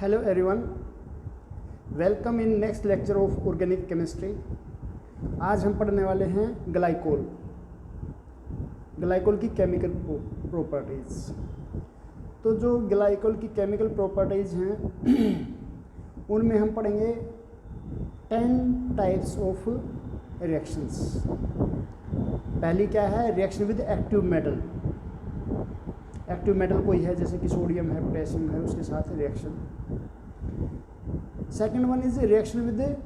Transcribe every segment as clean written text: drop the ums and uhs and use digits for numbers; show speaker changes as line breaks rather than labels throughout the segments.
Hello everyone, welcome in next lecture of organic chemistry. आज हम पढ़ने वाले हैं ग्लाइकोल की केमिकल प्रॉपर्टीज़। तो जो ग्लाइकोल की केमिकल प्रॉपर्टीज़ हैं उनमें हम पढ़ेंगे 10 टाइप्स ऑफ रिएक्शंस। पहली क्या है? Reaction with active metal. Active metal कोई है जैसे कि सोडियम है, पोटेशियम है, उसके साथ reaction. Second one is reaction with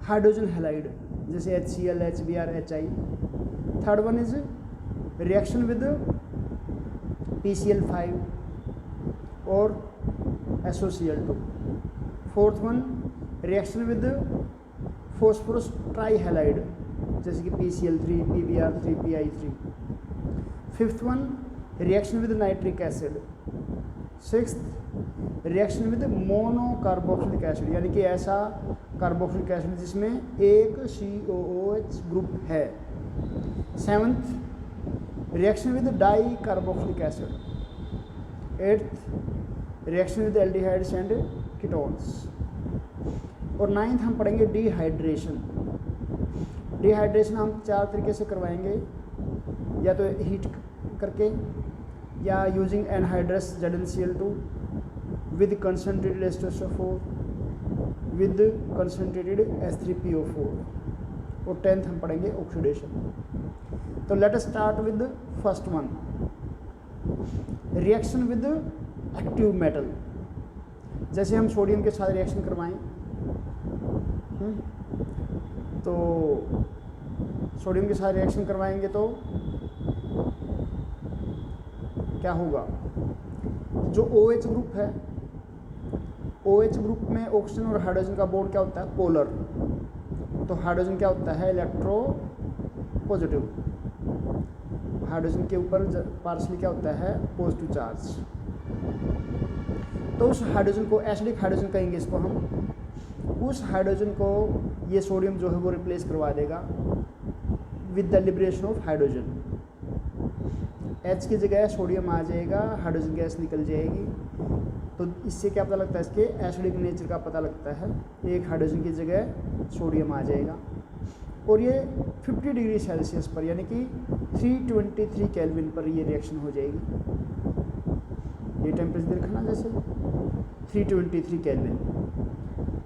hydrogen halide जैसे HCl, HBr, HI। Third one is reaction with PCl5 और SOCl2। Fourth one reaction with phosphorus trihalide जैसे कि PCl3, PBr3, PI3। फिफ्थ वन रिएक्शन विद nitric acid. Sixth reaction with monocarboxylic acid, यानी कि ऐसा कार्बोक्सिलिक एसिड जिसमें एक COOH ग्रुप है। Seventh reaction with dicarboxylic acid. Eighth reaction with aldehydes and ketones. और नाइन्थ हम पढ़ेंगे डिहाइड्रेशन। डिहाइड्रेशन हम 4 तरीके से करवाएंगे, या तो हीट करके, या using anhydrous ZnCl2 with concentrated H2SO4 with concentrated H3PO4। और 10th हम पढ़ेंगे ऑक्सीडेशन। तो let us start with first one, reaction with active metal. जैसे हम सोडियम के साथ रिएक्शन करवाएं तो सोडियम के साथ रिएक्शन करवाएंगे तो क्या होगा? जो OH ग्रुप है, OH ग्रुप में ऑक्सीजन और हाइड्रोजन का बॉन्ड क्या होता है? पोलर। तो हाइड्रोजन क्या होता है? Electro positive. हाइड्रोजन के ऊपर पार्शली क्या होता है? Positive charge. तो उस हाइड्रोजन को एसिडिक हाइड्रोजन कहेंगे इसको हम। उस हाइड्रोजन को ये सोडियम जो है वो रिप्लेस करवा देगा with the liberation of hydrogen. H की जगह सोडियम आ जाएगा, हाइड्रोजन गैस निकल जाएगी। तो इससे क्या पता लगता है? इसके एसिडिक नेचर का पता लगता है। एक हाइड्रोजन की जगह सोडियम आ जाएगा और ये 50 डिग्री सेल्सियस पर यानी कि 323 केल्विन पर ये रिएक्शन हो जाएगी। ये टेम्परेचर देखना जैसे 323 केल्विन।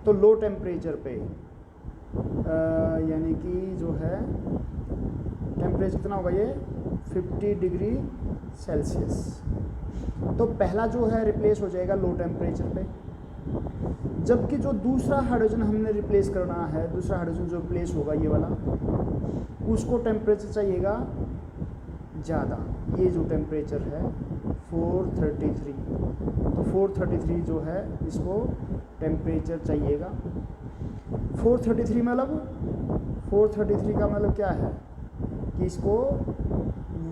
तो लो टेम्परेचर पे यानी कि जो है टेम्परेचर कितना होगा? ये 50 डिग्री सेल्सियस। तो पहला जो है रिप्लेस हो जाएगा लो टेम्परेचर पे, जबकि जो दूसरा हाइड्रोजन हमने रिप्लेस करना है, दूसरा हाइड्रोजन जो रिप्लेस होगा ये वाला, उसको टेम्परेचर चाहिएगा ज़्यादा। ये जो टेम्परेचर है 433, तो 433 जो है इसको टेम्परेचर चाहिएगा। 433 मतलब 433 का मतलब क्या है कि इसको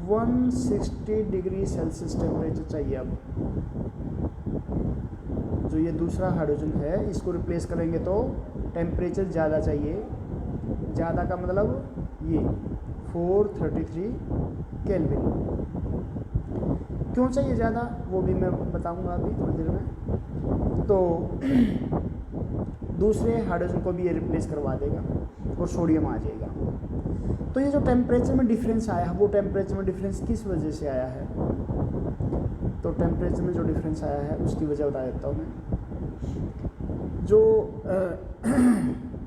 160 डिग्री सेल्सियस टेम्परेचर चाहिए। अब जो ये दूसरा हाइड्रोजन है इसको रिप्लेस करेंगे तो टेम्परेचर ज़्यादा चाहिए। ज़्यादा का मतलब ये 433 केल्विन। क्यों चाहिए ज़्यादा वो भी मैं बताऊंगा अभी थोड़ी देर में। तो दूसरे हाइड्रोजन को भी ये रिप्लेस करवा देगा और सोडियम आ जाएगा। तो ये जो टेम्परेचर में डिफरेंस आया है वो टेम्परेचर में डिफरेंस किस वजह से आया है? तो टेम्परेचर में जो डिफरेंस आया है उसकी वजह बता देता हूँ मैं। जो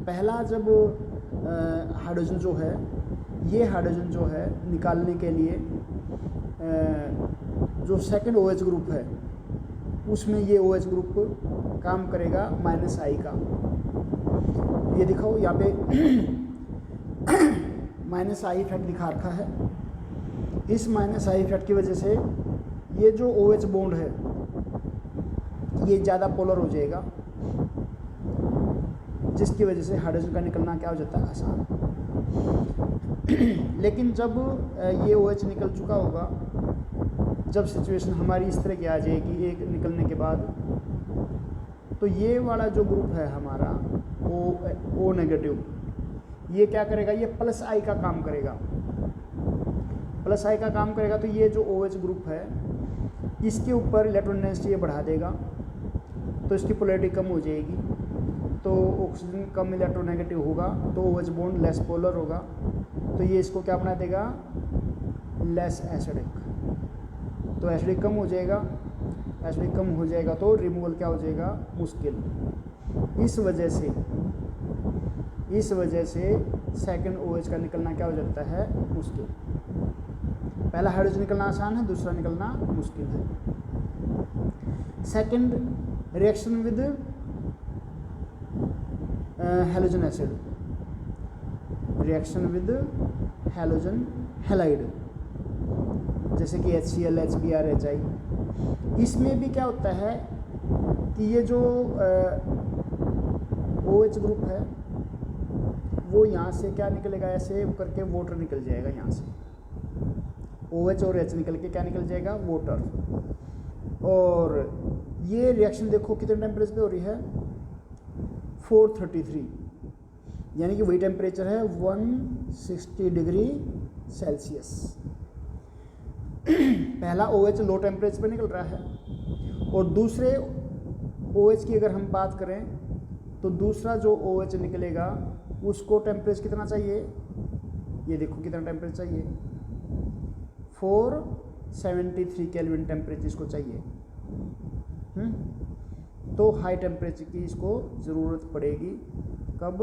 पहला जब हाइड्रोजन जो है, ये हाइड्रोजन जो है निकालने के लिए जो सेकंड OH ग्रुप है उसमें ये OH ग्रुप काम करेगा -I का। ये दिखाओ यहाँ पे -I इफेक्ट दिखा रखा है। इस -I इफेक्ट की वजह से ये जो OH बॉन्ड है ये ज़्यादा पोलर हो जाएगा, जिसकी वजह से हाइड्रोजन का निकलना क्या हो जाता है? आसान। लेकिन जब ये OH निकल चुका होगा, जब सिचुएशन हमारी इस तरह की आ जाएगी एक निकलने के बाद, तो ये वाला जो ग्रुप है हमारा O नेगेटिव, ये क्या करेगा? ये +I का काम करेगा। +I का काम करेगा तो ये जो OH ग्रुप है इसके ऊपर इलेक्ट्रॉन डेंसिटी बढ़ा देगा तो इसकी पोलैरिटी कम हो जाएगी, तो ऑक्सीजन कम इलेक्ट्रोनेगेटिव होगा, तो OH बॉन्ड लेस पोलर होगा, तो ये इसको क्या बना देगा, लेस एसिडिक। तो एसिडिक कम हो जाएगा, एसिडिक कम हो जाएगा तो रिमूवल क्या हो जाएगा, मुश्किल। इस वजह से सेकंड OH का निकलना क्या हो जाता है, मुश्किल। पहला हाइड्रोजन निकलना आसान है, दूसरा निकलना मुश्किल है। Second, reaction with halogen acid, reaction with halogen halide, जैसे कि HCl, HBr, HI। इसमें भी क्या होता है कि ये जो OH ग्रुप है वो यहाँ से क्या निकलेगा, ऐसे करके वाटर निकल जाएगा यहाँ से, OH और H निकल के क्या निकल जाएगा, वाटर। और ये रिएक्शन देखो कितने टेम्परेचर पे हो रही है, 433, यानी कि वही टेम्परेचर है 160 डिग्री सेल्सियस। पहला OH लो टेम्परेचर पे निकल रहा है, और दूसरे OH की अगर हम बात करें तो दूसरा जो OH निकलेगा उसको टेम्परेचर कितना चाहिए, ये देखो कितना टेम्परेचर चाहिए, 473 केल्विन टेम्परेचर इसको चाहिए। तो हाई टेम्परेचर की इसको ज़रूरत पड़ेगी, कब,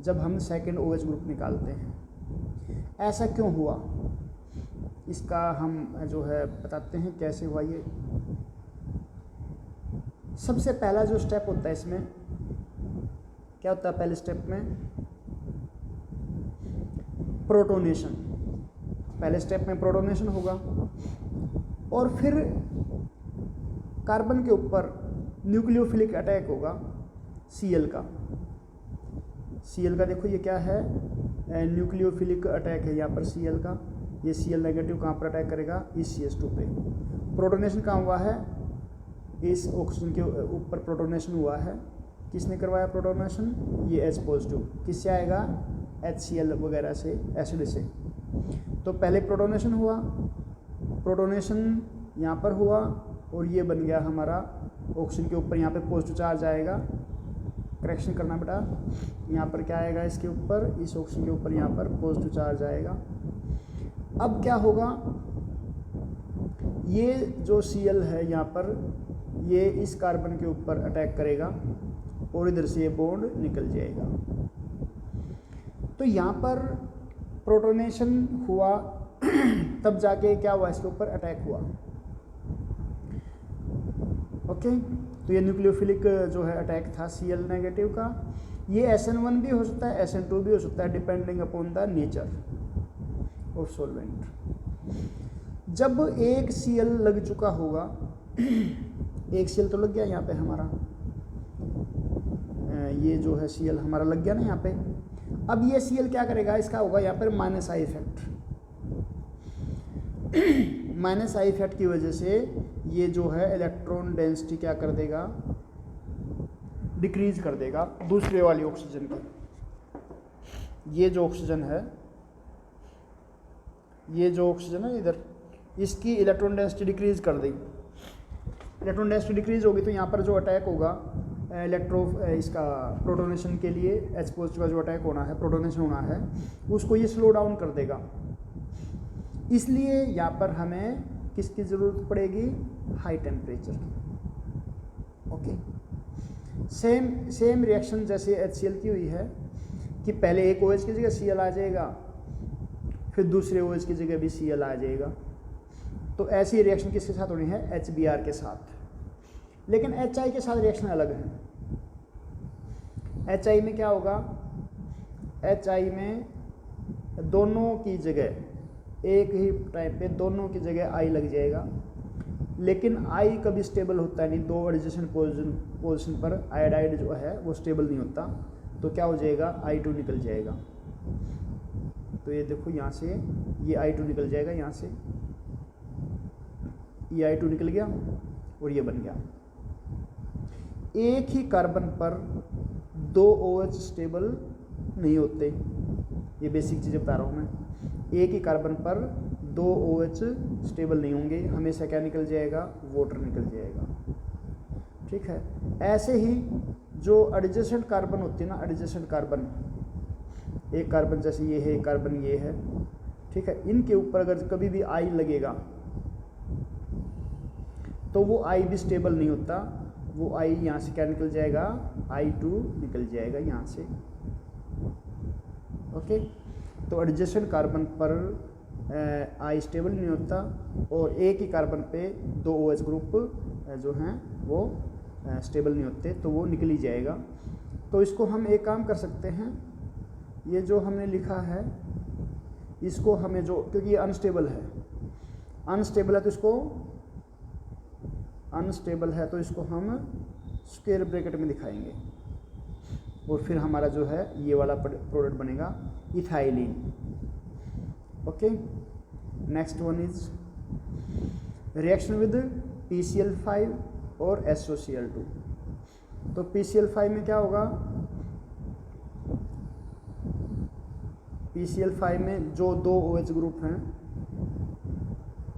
जब हम सेकंड OH ग्रुप निकालते हैं। ऐसा क्यों हुआ, इसका हम जो है बताते हैं कैसे हुआ ये। सबसे पहला जो स्टेप होता है इसमें क्या होता है, पहले स्टेप में प्रोटोनेशन, पहले स्टेप में प्रोटोनेशन होगा, और फिर कार्बन के ऊपर न्यूक्लियोफिलिक अटैक होगा Cl का। Cl का देखो ये क्या है, न्यूक्लियोफिलिक अटैक है यहाँ पर Cl का। ये Cl नेगेटिव कहाँ पर अटैक करेगा, इस CH2 पे। प्रोटोनेशन कहाँ हुआ है, इस ऑक्सीजन के ऊपर प्रोटोनेशन हुआ है। किसने करवाया प्रोटोनेशन, ये H पॉजिटिव। किससे आएगा, HCl वगैरह से, एसिड से। तो पहले प्रोटोनेशन हुआ, प्रोटोनेशन यहाँ पर हुआ, और ये बन गया हमारा ऑक्सीजन के ऊपर, यहाँ पे पॉजिटिव चार्ज आएगा। करेक्शन करना बेटा, यहाँ पर क्या आएगा, इसके ऊपर, इस ऑक्सीजन के ऊपर यहाँ पर पॉजिटिव चार्ज आएगा। अब क्या होगा, ये जो Cl है यहाँ पर, ये इस कार्बन के ऊपर अटैक करेगा और इधर से ये बॉन्ड निकल जाएगा। तो यहाँ पर प्रोटोनेशन हुआ, तब जाके क्या हुआ, इसके ऊपर अटैक हुआ। ओके, तो ये न्यूक्लियोफिलिक जो है अटैक था Cl नेगेटिव का। ये SN1 भी हो सकता है, SN2 भी हो सकता है, depending upon the nature of solvent. जब एक Cl लग चुका होगा, एक Cl तो लग गया यहाँ पे हमारा, ये जो है Cl हमारा लग गया ना यहाँ पे। अब ये Cl क्या करेगा, इसका होगा यहाँ पर minus I effect. Minus I effect की वजह से ये जो है इलेक्ट्रॉन डेंसिटी क्या कर देगा, डिक्रीज कर देगा दूसरे वाली ऑक्सीजन की। ये जो ऑक्सीजन है, ये जो ऑक्सीजन है इधर, इसकी इलेक्ट्रॉन डेंसिटी डिक्रीज कर देगी। इलेक्ट्रॉन डेंसिटी डिक्रीज होगी तो यहाँ पर जो अटैक होगा इसका प्रोटोनेशन के लिए, H पॉजिटिव का जो अटैक होना है, प्रोटोनेशन होना है, उसको ये स्लो डाउन कर देगा। इसलिए यहाँ पर हमें किसकी ज़रूरत पड़ेगी, हाई टेम्परेचर की। ओके, सेम रिएक्शन जैसे HCl की हुई है कि पहले एक OH की जगह Cl आ जाएगा, फिर दूसरे OH की जगह भी Cl आ जाएगा। तो ऐसी रिएक्शन किसके साथ होनी है, HBr के साथ। लेकिन HI के साथ रिएक्शन अलग है। HI में क्या होगा, HI में दोनों की जगह, एक ही टाइम पे दोनों की जगह I लग जाएगा, लेकिन I कभी स्टेबल होता नहीं। दो एडजेसेंट पोजीशन पर आयोडाइड जो है वो स्टेबल नहीं होता, तो क्या हो जाएगा, I2 निकल जाएगा। तो ये देखो यहाँ से ये I2 निकल जाएगा, यहाँ से ये I2 निकल गया और ये बन गया। एक ही कार्बन पर दो OH स्टेबल नहीं होते, ये बेसिक चीज़ें बता रहा हूँ मैं। एक ही कार्बन पर दो OH स्टेबल नहीं होंगे, हमेशा क्या निकल जाएगा, वाटर निकल जाएगा। ठीक है। ऐसे ही जो एडजेसेंट कार्बन होती है ना, एडजेसेंट कार्बन, एक कार्बन जैसे ये है, एक कार्बन ये है, ठीक है, इनके ऊपर अगर कभी भी आई लगेगा तो वो आई भी स्टेबल नहीं होता, वो आई यहाँ से क्या निकल जाएगा, I2 निकल जाएगा यहाँ से। ओके, तो एडजेसेंट कार्बन पर आई स्टेबल नहीं होता और एक ही कार्बन पे दो OH ग्रुप जो हैं वो स्टेबल नहीं होते, तो वो निकल ही जाएगा। तो इसको हम एक काम कर सकते हैं, ये जो हमने लिखा है इसको हमें जो, क्योंकि ये अनस्टेबल है, अनस्टेबल है तो इसको हम स्क्वायर ब्रैकेट में दिखाएंगे और फिर हमारा जो है ये वाला प्रोडक्ट बनेगा ethylene. Okay, next one is reaction with PCl5 और SOCl2। तो PCl5 में क्या होगा, PCl5 में जो दो OH ग्रुप हैं,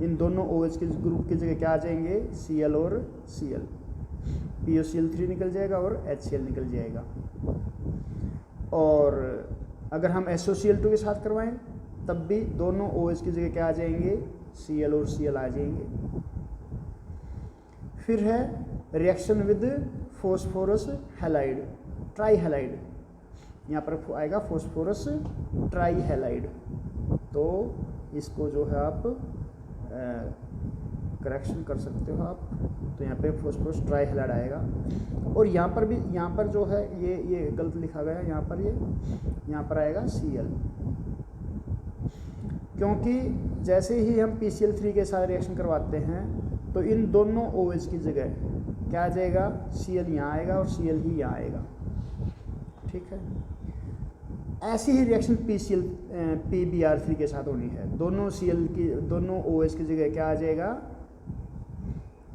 इन दोनों OH के ग्रुप की जगह क्या आ जाएंगे, Cl और Cl, POCl3 निकल जाएगा और HCl निकल जाएगा। और अगर हम SOCl2 के साथ करवाएं तब भी दोनों OH की जगह क्या आ जाएंगे, Cl और Cl आ जाएंगे। फिर है reaction with phosphorus halide, try halide, यहाँ पर आएगा फॉस्फोरस ट्राई हैलाइड। तो इसको जो है आप करेक्शन कर सकते हो आप, तो यहाँ पे फॉस्फोरस ट्राई हैलाइड आएगा। और यहाँ पर भी, यहाँ पर जो है ये गलत लिखा गया है, यहाँ पर आएगा Cl, क्योंकि जैसे ही हम PCl3 के साथ रिएक्शन करवाते हैं तो इन दोनों OH की जगह क्या आ जाएगा, Cl यहाँ आएगा और Cl ही यहाँ आएगा, ठीक है। ऐसी ही रिएक्शन PBr3 के साथ होनी है, दोनों OH की जगह क्या आ जाएगा,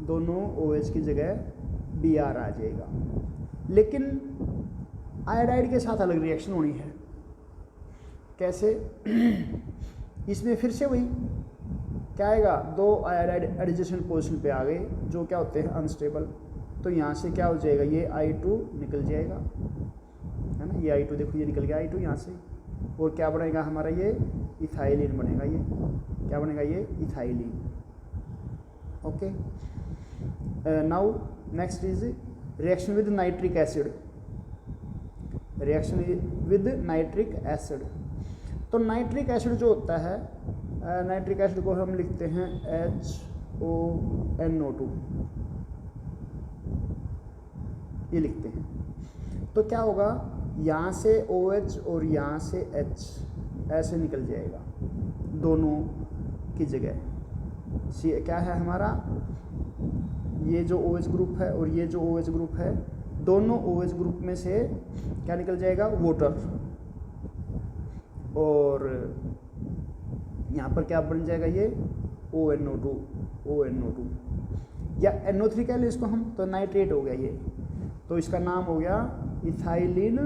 दोनों OH की जगह Br आ जाएगा। लेकिन आयोडाइड के साथ अलग रिएक्शन होनी है। कैसे? इसमें फिर से वही क्या आएगा, दो आयोडाइड एडजेसेंट पोजीशन पे आ गए जो क्या होते हैं, अनस्टेबल। तो यहाँ से क्या हो जाएगा, ये I2 निकल जाएगा, है ना, ये I2 देखो, ये निकल गया I2 यहाँ से। और क्या बनेगा हमारा, ये इथाइलिन बनेगा, ये क्या बनेगा, ये ethylene. Okay, now next is reaction विद नाइट्रिक एसिड, रिएक्शन विद नाइट्रिक एसिड। तो नाइट्रिक एसिड जो होता है, नाइट्रिक एसिड को हम लिखते हैं HONO2, ये लिखते हैं। तो क्या होगा, यहाँ से OH और यहाँ से H ऐसे निकल जाएगा दोनों की जगह। क्या है हमारा, ये जो OH ग्रुप है और ये जो OH ग्रुप है, दोनों OH ग्रुप में से क्या निकल जाएगा, वाटर। और यहाँ पर क्या बन जाएगा, ये ONO2 या NO3 कह लें इसको हम, तो नाइट्रेट हो गया ये। तो इसका नाम हो गया इथाइलिन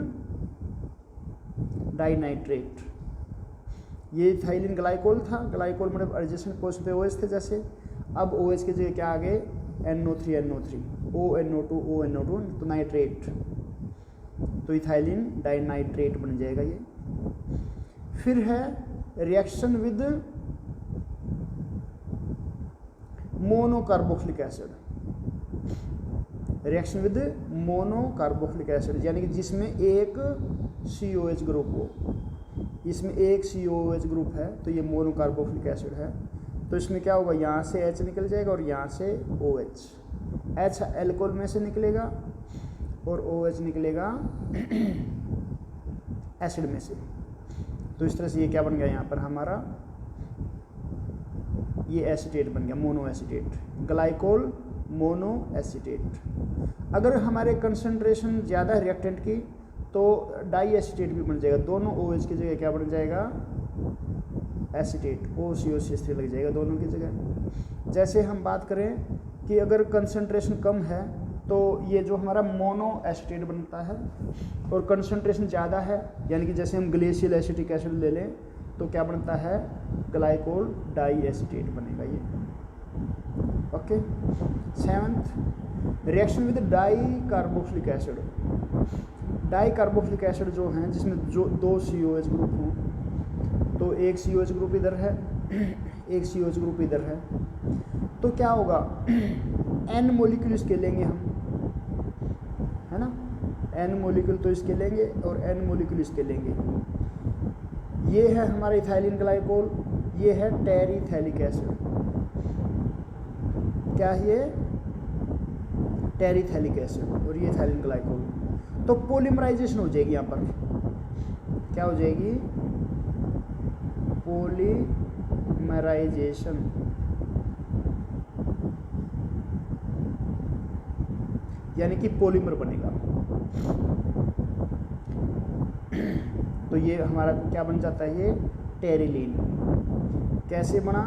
डाइनाइट्रेट। ये इथाइलिन ग्लाइकोल था, ग्लाइकोल मतलब एडजेसेंट पोजीशन पे OH थे जैसे। अब OH की जगह क्या आ गए, NO3 ONO2 तो नाइट्रेट, तो इथाइलिन डाइनाइट्रेट बन जाएगा ये। फिर है reaction with monocarboxylic acid, reaction with monocarboxylic acid यानी कि जिसमें एक COH ग्रुप हो, इसमें एक COH ग्रुप है तो ये मोनोकार्बोक्सिलिक एसिड है। तो इसमें क्या होगा, यहाँ से H निकल जाएगा और यहाँ से OH, H एल्कोहल में से निकलेगा और OH निकलेगा एसिड में से। तो इस तरह से ये क्या बन गया, यहाँ पर हमारा ये एसीटेट बन गया, mono acetate, glycol mono acetate. अगर हमारे कंसंट्रेशन ज़्यादा है रिएक्टेंट की तो डाई एसीटेट भी बन जाएगा, दोनों OH की जगह क्या बन जाएगा, एसीटेट, OCO3 लग जाएगा दोनों की जगह। जैसे हम बात करें कि अगर कंसंट्रेशन कम है तो ये जो हमारा मोनो एसीटेट बनता है, और कंसंट्रेशन ज़्यादा है यानी कि जैसे हम ग्लेशियल एसिटिक एसिड ले लें तो क्या बनता है, ग्लाइकोल डाई एसीटेट बनेगा ये। Okay, 7th reaction with dicarboxylic acid, di carboxylic acid जो हैं जिसमें जो 2 COH ग्रुप हों, तो एक COH ग्रुप इधर है, एक COH ग्रुप इधर है, तो क्या होगा N मॉलिक्यूल इसके लेंगे हम, है ना, N मॉलिक्यूल तो इसके लेंगे और N मॉलिक्यूल इसके लेंगे। ये है हमारा इथाइलिन ग्लाइकोल, ये है टेरिथैलिक एसिड, क्या है ये, टेरिथैलिक एसिड, और ये इथाइलिन ग्लाइकोल। तो पॉलीमराइजेशन हो जाएगी यहाँ पर, क्या हो जाएगी, पॉलीमराइजेशन, यानी कि पॉलीमर बनेगा। तो ये हमारा क्या बन जाता है, ये टेरिलीन। कैसे बना,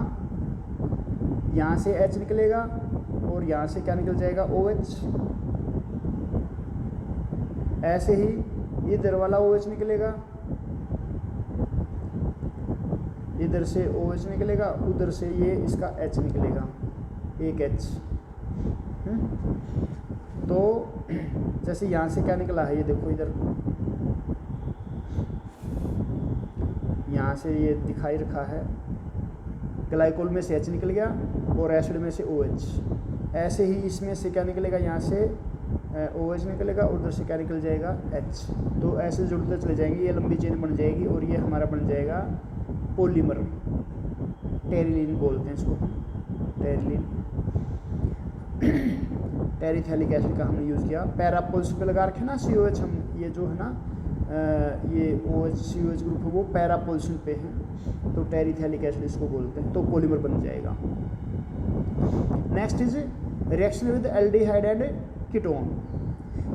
यहाँ से H निकलेगा और यहाँ से क्या निकल जाएगा, OH। ऐसे ही इधर वाला OH निकलेगा, इधर से OH निकलेगा, उधर से ये इसका H निकलेगा, एक H। तो जैसे यहाँ से क्या निकला है, ये देखो इधर, यहाँ से ये दिखाई रखा है, ग्लाइकोल में से H निकल गया और एसिड में से OH। ऐसे ही इसमें से क्या निकलेगा, यहाँ से OH निकलेगा, उधर से क्या निकल जाएगा, H। तो ऐसे जुड़ते चले जाएंगे, ये लंबी चेन बन जाएगी और ये हमारा बन जाएगा पॉलीमर, टेरिलीन बोलते हैं इसको, टेरिलीन। टेरिथैलिक एसिड का हमने यूज़ किया, पैरा पोजिशन पे लगा रखे ना COH, हम ये जो है ना ये OH COH ग्रुप है वो पैरा पोजिशन पे है, तो टेरिथैलिक एसिड इसको बोलते हैं, तो पॉलीमर बन जाएगा। Next is reaction with aldehyde and ketone.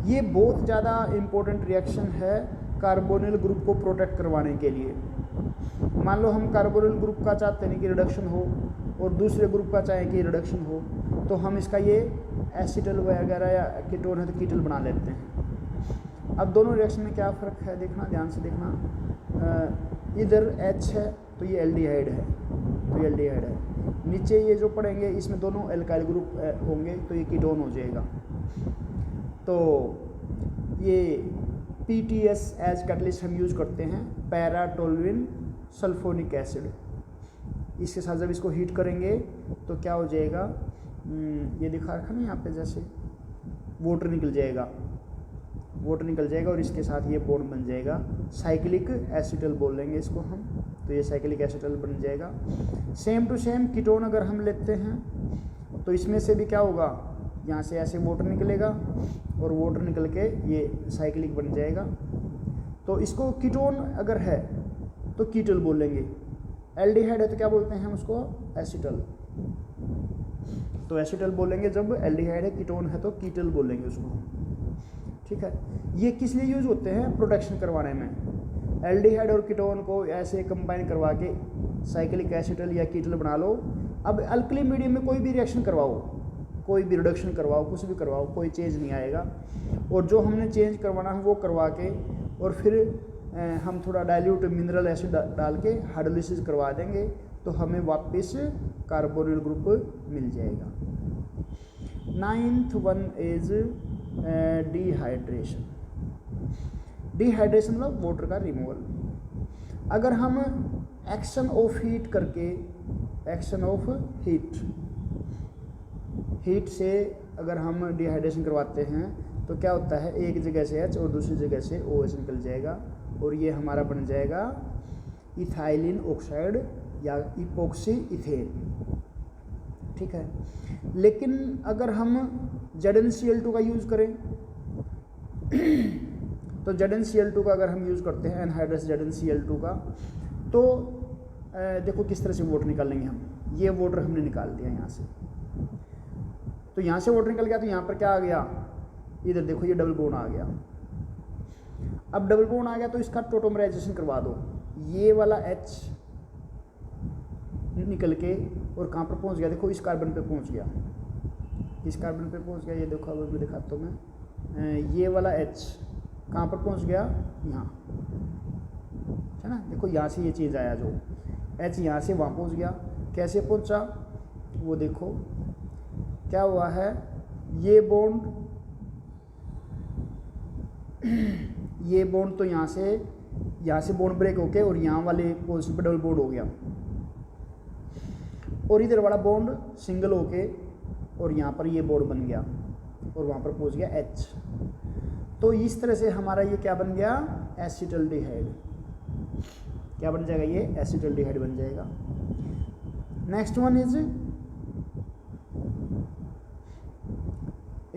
ये बहुत ज़्यादा इम्पोर्टेंट रिएक्शन है कार्बोनिल ग्रुप को प्रोटेक्ट करवाने के लिए। मान लो हम कार्बोनिल ग्रुप का चाहते हैं कि रिडक्शन हो और दूसरे ग्रुप का चाहें कि रिडक्शन हो, तो हम इसका ये एसिटल वगैरह या कीटोन है तो कीटल बना लेते हैं। अब दोनों रिएक्शन में क्या फ़र्क है देखना, ध्यान से देखना। इधर H है तो ये एल्डिहाइड है, तो ये एल्डिहाइड है। नीचे ये जो पड़ेंगे इसमें दोनों एल्काइल ग्रुप होंगे तो ये कीटोन हो जाएगा। तो ये PTS एज कैटलिस्ट हम यूज़ करते हैं, पैरा टोल्यूइन सल्फोनिक एसिड। इसके साथ जब इसको हीट करेंगे तो क्या हो जाएगा, ये दिखा रखा ना यहाँ पे, जैसे वाटर निकल जाएगा, वाटर निकल जाएगा और इसके साथ ये बॉन्ड बन जाएगा, साइक्लिक एसिटल बोल लेंगे इसको हम, तो ये साइक्लिक एसिटल बन जाएगा। सेम टू सेम कीटोन अगर हम लेते हैं तो इसमें से भी क्या होगा, यहाँ से ऐसे वाटर निकलेगा और वाटर निकल के ये साइक्लिक बन जाएगा। तो इसको कीटोन अगर है तो कीटल बोलेंगे, एल्डिहाइड है तो क्या बोलते हैं हम उसको, एसिटल। तो एसिटल बोलेंगे जब एल्डिहाइड है, कीटोन है तो कीटल बोलेंगे उसको, ठीक है। ये किस लिए यूज़ होते हैं, प्रोटेक्शन करवाने में। एल्डिहाइड और कीटोन को ऐसे कंबाइन करवा के साइक्लिक एसिटल या कीटल बना लो। अब अल्कली मीडियम में कोई भी रिएक्शन करवाओ, कोई भी रिडक्शन करवाओ, कुछ भी करवाओ, कोई चेंज नहीं आएगा। और जो हमने चेंज करवाना है वो करवा के और फिर हम थोड़ा डाइल्यूट मिनरल एसिड डाल के हाइड्रोलिसिस करवा देंगे तो हमें वापस कार्बोनिल ग्रुप मिल जाएगा। 9th one is dehydration. Dehydration मतलब वाटर का रिमूवल। अगर हम एक्शन ऑफ हीट करके, एक्शन ऑफ हीट से अगर हम डिहाइड्रेशन करवाते हैं तो क्या होता है, एक जगह से H और दूसरी जगह से OH निकल जाएगा और ये हमारा बन जाएगा इथाइलिन ऑक्साइड या इपोक्सी इथेन, ठीक है। लेकिन अगर हम ZnCl2 का यूज़ करें तो ZnCl2 का अगर हम यूज़ करते हैं एनहाइड्रस ZnCl2 का, तो देखो किस तरह से वाटर निकाल लेंगे हम। ये वाटर हमने निकाल दिया यहाँ से, तो यहाँ से वाटर निकल गया तो यहाँ पर क्या आ गया, इधर देखो ये डबल बॉन्ड आ गया। अब डबल बॉन्ड आ गया तो इसका टोटोमराइजेशन करवा दो। ये वाला H निकल के और कहाँ पर पहुँच गया, देखो इस कार्बन पे पहुँच गया, इस कार्बन पे पहुँच गया। ये देखो अब मैं दिखाता हूँ मैं, ये वाला H कहाँ पर पहुँच गया, यहाँ, है ना। देखो यहाँ से ये चीज़ आया, जो H यहाँ से वहाँ पहुँच गया। कैसे पहुँचा वो देखो, क्या हुआ है, ये बॉन्ड तो यहाँ से बॉन्ड ब्रेक होके और यहाँ वाले पोजीशन पे डबल बॉन्ड हो गया, और इधर वाला बॉन्ड सिंगल होके और यहाँ पर ये बॉन्ड बन गया और वहाँ पर पहुँच गया H। तो इस तरह से हमारा ये क्या बन गया, एसिटल्डिहाइड। क्या बन जाएगा, ये एसिटल्डिहाइड बन जाएगा। Next one is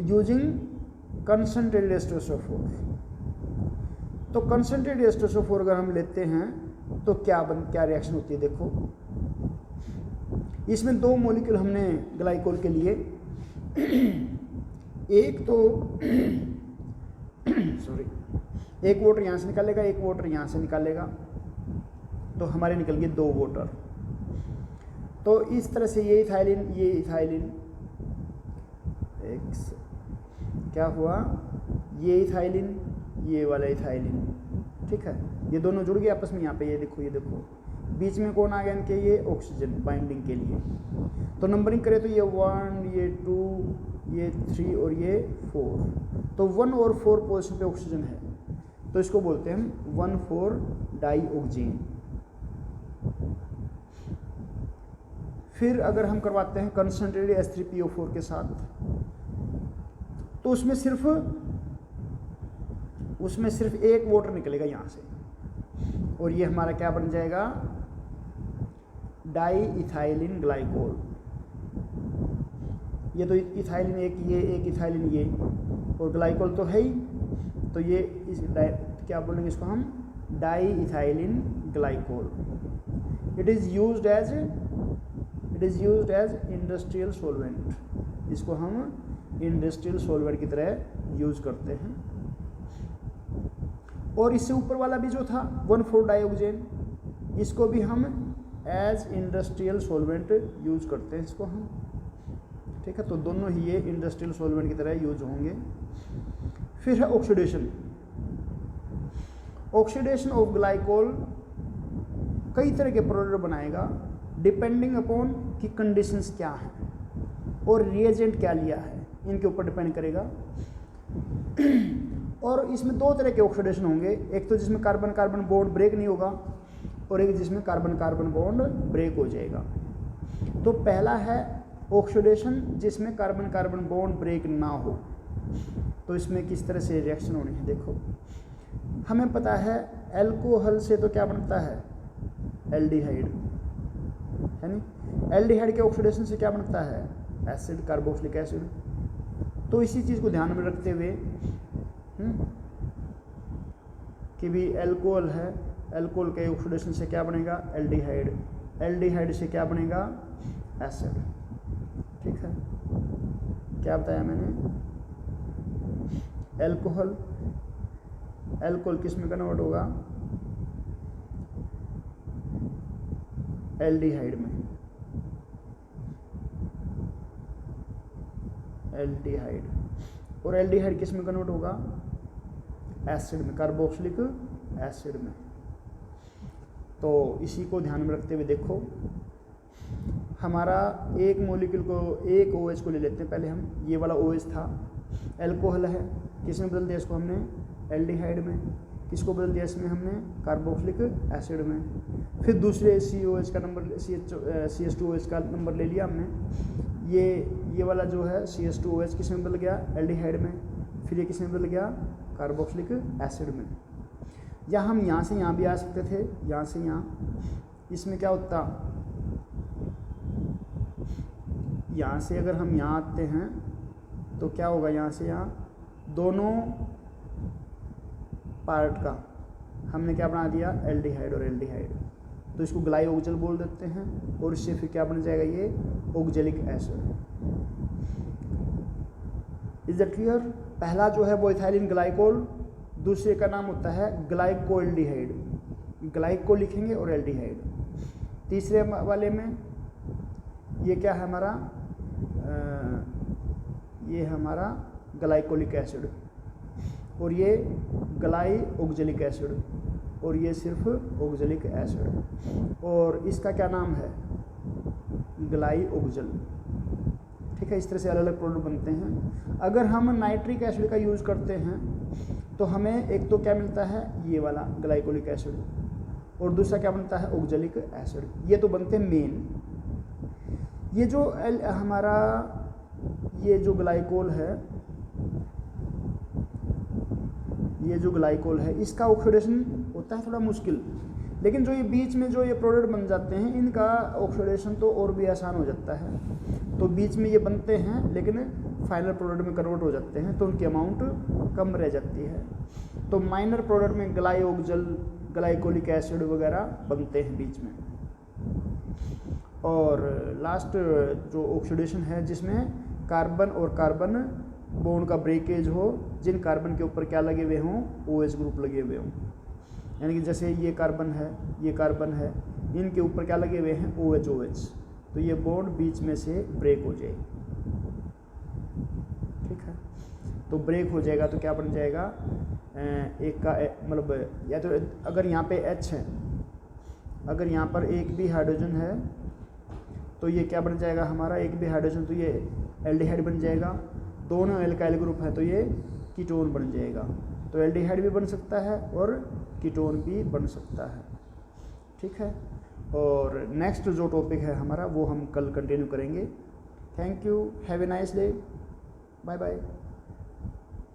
using concentrated H2SO4। तो कंसंट्रेटेड H2SO4 अगर हम लेते हैं तो क्या रिएक्शन होती है, देखो इसमें दो मॉलिक्यूल हमने ग्लाइकोल के लिए, एक तो सॉरी एक वाटर यहाँ से निकालेगा, एक वाटर यहाँ से निकालेगा, तो हमारे निकल गए 2 वाटर। तो इस तरह से ये इथाइलिन क्या हुआ, ये इथाइलिन ये वाला इथाइलिन, ठीक है, ये दोनों जुड़ गए आपस में। यहाँ पे ये देखो बीच में कौन आ गया इनके, ये ऑक्सीजन बाइंडिंग के लिए। तो नंबरिंग करें तो ये 1 ये 2 ये 3 और ये 4, तो 1 और 4 पोजीशन पे ऑक्सीजन है, तो इसको बोलते हैं हम 1,4-डाइऑक्सीन। फिर अगर हम करवाते हैं कंसंट्रेटेड H3PO4 के साथ, तो उसमें सिर्फ एक वाटर निकलेगा यहाँ से, और ये हमारा क्या बन जाएगा, डाई इथाइलिन ग्लाइकोल। ये तो इथाइलिन एक इथाइलिन ये, और ग्लाइकोल तो है ही, तो ये क्या बोलेंगे इसको हम, diethylene glycol. It is used as industrial solvent. इसको हम इंडस्ट्रियल सॉल्वेंट की तरह यूज करते हैं। और इससे ऊपर वाला भी जो था 1,4-डाइऑक्सीन, इसको भी हम एज इंडस्ट्रियल सॉल्वेंट यूज करते हैं इसको हम, ठीक है। तो दोनों ही ये इंडस्ट्रियल सॉल्वेंट की तरह यूज होंगे। फिर है ऑक्सीडेशन ऑफ ग्लाइकोल कई तरह के प्रोडक्ट बनाएगा, डिपेंडिंग अपॉन कि कंडीशंस क्या हैं और रिएजेंट क्या लिया है, इनके ऊपर डिपेंड करेगा। और इसमें 2 तरह के ऑक्सीडेशन होंगे, एक तो जिसमें कार्बन कार्बन बॉन्ड ब्रेक नहीं होगा, और एक जिसमें कार्बन कार्बन बॉन्ड ब्रेक हो जाएगा। तो पहला है ऑक्सीडेशन जिसमें कार्बन कार्बन बॉन्ड ब्रेक ना हो। तो इसमें किस तरह से रिएक्शन होनी है, देखो हमें पता है अल्कोहल से तो क्या बनता है, एल्डिहाइड, है नहीं। एल्डिहाइड के ऑक्सीडेशन से क्या बनता है, एसिड, कार्बोक्सिलिक एसिड। तो इसी चीज़ को ध्यान में रखते हुए कि भी अल्कोहल है, अल्कोहल के ऑक्सीडेशन से क्या बनेगा, एल्डिहाइड, एल्डिहाइड से क्या बनेगा, एसिड, ठीक है। क्या बताया मैंने, अल्कोहल किस में कन्वर्ट होगा, एल्डिहाइड में, एल्डिहाइड, और एल्डिहाइड किस में कन्वर्ट होगा, एसिड में, कार्बोक्सिलिक एसिड में। तो इसी को ध्यान में रखते हुए देखो, हमारा एक मॉलिक्यूल को, एक OH को ले लेते हैं। पहले हम ये वाला OH था, अल्कोहल है, किस में बदल दिया इसको हमने, एल्डिहाइड में। किसको बदल दिया इसमें हमने, कार्बोक्सिलिक एसिड में। फिर दूसरे COH का नंबर, CH2OH का नंबर ले लिया हमने। ये वाला जो है CH2OH किस में बदल गया, एल्डिहाइड में। फिर ये किस में बदल गया, कार्बोक्सिलिक एसिड में। या हम यहाँ से यहाँ भी आ सकते थे, यहाँ से यहाँ। इसमें क्या होता, यहाँ से अगर हम यहाँ आते हैं तो क्या होगा, यहाँ से यहाँ दोनों पार्ट का हमने क्या बना दिया, एल्डिहाइड और एल्डिहाइड। तो इसको ग्लाइओक्जल बोल देते हैं, और इससे फिर क्या बन जाएगा, ये oxalic acid. Is that clear. पहला जो है वो इथाइलिन ग्लाइकोल, दूसरे का नाम होता है ग्लाइकोएल्डिहाइड, ग्लाइको लिखेंगे और एल्डिहाइड। तीसरे वाले में ये क्या है हमारा, ये हमारा ग्लाइकोलिक एसिड, और ये ग्लाइओक्जेलिक एसिड, और ये सिर्फ ऑक्जेलिक एसिड, और इसका क्या नाम है, ग्लाइओक्जल। ठीक है, इस तरह से अलग अलग प्रोडक्ट बनते हैं। अगर हम नाइट्रिक एसिड का यूज़ करते हैं तो हमें एक तो क्या मिलता है, ये वाला ग्लाइकोलिक एसिड, और दूसरा क्या बनता है, ऑक्जेलिक एसिड। ये तो बनते हैं मेन। ये जो हमारा ये जो ग्लाइकोल है, ये जो ग्लाइकोल है, इसका ऑक्सीडेशन होता है थोड़ा मुश्किल, लेकिन जो ये बीच में जो ये प्रोडक्ट बन जाते हैं इनका ऑक्सीडेशन तो और भी आसान हो जाता है। तो बीच में ये बनते हैं लेकिन फाइनल प्रोडक्ट में कन्वर्ट हो जाते हैं, तो उनकी अमाउंट कम रह जाती है। तो माइनर प्रोडक्ट में ग्लाइओक्जल, ग्लाइकोलिक एसिड वगैरह बनते हैं बीच में। और लास्ट जो ऑक्सीडेशन है जिसमें कार्बन और कार्बन बॉन्ड का ब्रेकेज हो, जिन कार्बन के ऊपर क्या लगे हुए हों, OH ग्रुप लगे हुए हों, यानी कि जैसे ये कार्बन है, ये कार्बन है, इनके ऊपर क्या लगे हुए हैं, OH, तो ये बॉन्ड बीच में से ब्रेक हो जाएगी। ठीक है, तो ब्रेक हो जाएगा तो क्या बन जाएगा, एक का मतलब या तो अगर यहाँ पे H है, अगर यहाँ पर एक भी हाइड्रोजन है तो ये क्या बन जाएगा हमारा, एक भी हाइड्रोजन, तो ये एल्डिहाइड बन जाएगा। दोनों एल्काइल ग्रुप है तो ये कीटोन बन जाएगा। तो एल्डिहाइड भी बन सकता है और कीटोन भी बन सकता है। ठीक है, और नेक्स्ट जो टॉपिक है हमारा वो हम कल कंटिन्यू करेंगे। Thank you, have a nice day, bye bye.